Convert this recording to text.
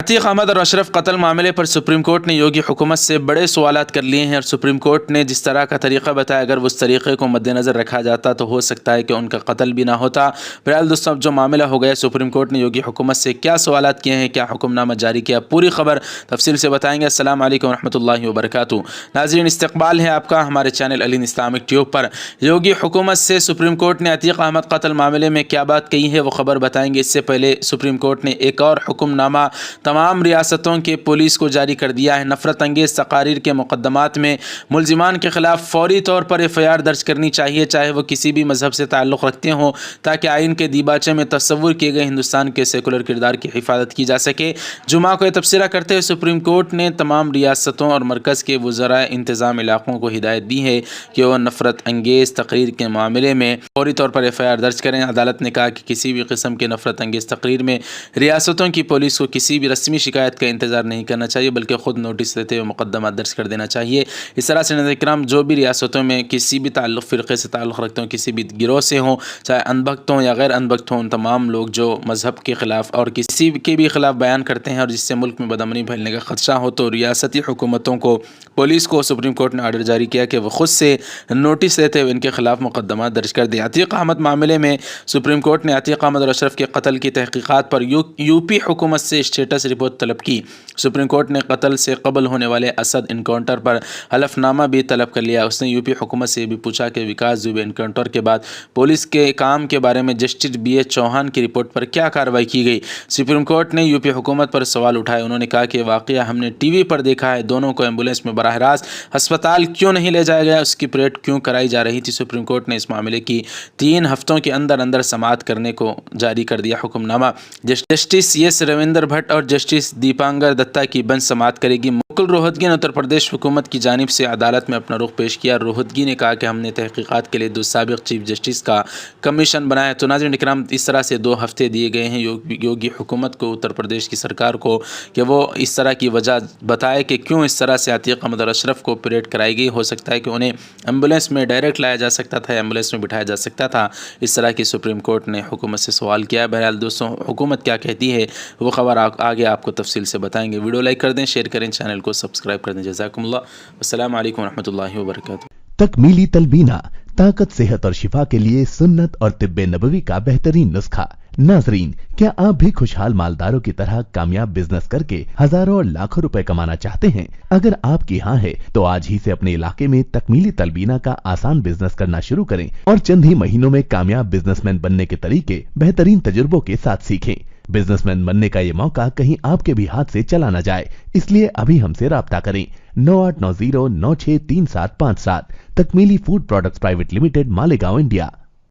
عتیق احمد اور اشرف قتل معاملے پر سپریم کورٹ نے یوگی حکومت سے بڑے سوالات کر لیے ہیں، اور سپریم کورٹ نے جس طرح کا طریقہ بتایا، اگر اس طریقے کو مد نظر رکھا جاتا تو ہو سکتا ہے کہ ان کا قتل بھی نہ ہوتا۔ بہرحال دوستوں، اب جو معاملہ ہو گیا، سپریم کورٹ نے یوگی حکومت سے کیا سوالات کیے ہیں، کیا حکم نامہ جاری کیا، پوری خبر تفصیل سے بتائیں گے۔ السلام علیکم ورحمۃ اللہ وبرکاتہ۔ ناظرین، استقبال ہے آپ کا ہمارے چینل علین اسلامک ٹیوب پر۔ یوگی حکومت سے سپریم کورٹ نے عتیق احمد قتل معاملے میں کیا بات کہی ہے، وہ خبر بتائیں گے۔ اس سے پہلے سپریم کورٹ نے ایک اور حکم نامہ تمام ریاستوں کے پولیس کو جاری کر دیا ہے۔ نفرت انگیز تقاریر کے مقدمات میں ملزمان کے خلاف فوری طور پر FIR درج کرنی چاہیے، چاہے وہ کسی بھی مذہب سے تعلق رکھتے ہوں، تاکہ آئین کے دیباچے میں تصور کیے گئے ہندوستان کے سیکولر کردار کی حفاظت کی جا سکے۔ جمعہ کو یہ تبصرہ کرتے ہوئے سپریم کورٹ نے تمام ریاستوں اور مرکز کے وزراء انتظام علاقوں کو ہدایت دی ہے کہ وہ نفرت انگیز تقریر کے معاملے میں فوری طور پر FIR درج کریں۔ عدالت نے کہا کہ کسی بھی قسم کے نفرت انگیز تقریر میں ریاستوں کی پولیس کو کسی بھی رسمی شکایت کا انتظار نہیں کرنا چاہیے، بلکہ خود نوٹس دیتے ہوئے مقدمہ درج کر دینا چاہیے۔ اس طرح سے ناظرین کرام، جو بھی ریاستوں میں کسی بھی فرقے سے تعلق رکھتے ہوں، کسی بھی گروہ سے ہوں، چاہے اندھبھکت ہوں یا غیر اندھبھکت ہوں، تمام لوگ جو مذہب کے خلاف اور کسی کے بھی خلاف بیان کرتے ہیں اور جس سے ملک میں بدامنی پھیلنے کا خدشہ ہو، تو ریاستی حکومتوں کو، پولیس کو سپریم کورٹ نے آرڈر جاری کیا کہ وہ خود سے نوٹس دیتے ہوئے ان کے خلاف مقدمہ درج کر دیں۔ عتیق احمد معاملے میں سپریم کورٹ نے عتیق احمد اور اشرف کے قتل کی تحقیقات پر یوپی حکومت سے اسٹیٹس رپورٹ طلب کی۔ سپریم کورٹ نے قتل سے قبل ہونے والے اسد انکاؤنٹر پر حلف نامہ بھی طلب کر لیا۔ اس نے یوپی حکومت سے یہ بھی پوچھا کہ وکاس دوبے انکاؤنٹر کے بعد پولیس کے کام کے بارے میں جسٹس BH چوہان کی رپورٹ پر کیا کارروائی کی گئی۔ سپریم کورٹ نے یوپی حکومت پر سوال اٹھائے۔ انہوں نے کہا کہ واقعہ ہم نے TV پر دیکھا ہے، دونوں کو ایمبولینس میں براہ راست ہسپتال کیوں نہیں لے جایا گیا، اس کی پریڈ کیوں کرائی جا رہی تھی۔ سپریم کورٹ نے اس معاملے کی 3 ہفتوں کے اندر اندر سماعت کرنے کو جاری کر دیا حکم نامہ۔ جسٹس یس رویندر بھٹ اور جسٹس دیپانکر دتا کی بنچ سماعت کرے گی۔ مکل روہتگی نے اتر پردیش حکومت کی جانب سے عدالت میں اپنا رخ پیش کیا۔ روہتگی نے کہا کہ ہم نے تحقیقات کے لیے 2 سابق چیف جسٹس کا کمیشن بنایا۔ تو ناظرین اکرام، اس طرح سے 2 ہفتے دیے گئے ہیں یوگی حکومت کو، اتر پردیش کی سرکار کو، کہ وہ اس طرح کی وجہ بتائے کہ کیوں اس طرح سے عتیق احمد اور اشرف کو پریڈ کرائی گئی۔ ہو سکتا ہے کہ انہیں ایمبولینس میں ڈائریکٹ لایا جا سکتا تھا، ایمبولینس میں بٹھایا جا سکتا تھا۔ اس طرح کی سپریم کورٹ نے حکومت سے سوال کیا ہے۔ بہرحال دوستوں، حکومت کیا کہتی ہے وہ خبر آگے آپ کو تفصیل سے بتائیں گے۔ ویڈیو لائک کر دیں، شیئر کریں، چینل کو سبسکرائب کر دیں۔ جزاکم اللہ، السلام علیکم ورحمۃ اللہ وبرکاتہ۔ تکمیلی تلبینہ، طاقت، صحت اور شفا کے لیے سنت اور طب نبوی کا بہترین نسخہ۔ ناظرین، کیا آپ بھی خوشحال مالداروں کی طرح کامیاب بزنس کر کے ہزاروں اور لاکھوں روپے کمانا چاہتے ہیں؟ اگر آپ کی ہاں ہے تو آج ہی سے اپنے علاقے میں تکمیلی تلبینہ کا آسان بزنس کرنا شروع کریں اور چند ہی مہینوں میں کامیاب بزنس مین بننے کے طریقے بہترین تجربوں کے ساتھ سیکھیں۔ بزنس مین بننے کا یہ موقع کہیں آپ کے بھی ہاتھ سے چلا نہ جائے، اس لیے ابھی ہم سے رابطہ کریں۔ 9890963757، Takmeeli food products private limited, Malegaon, India.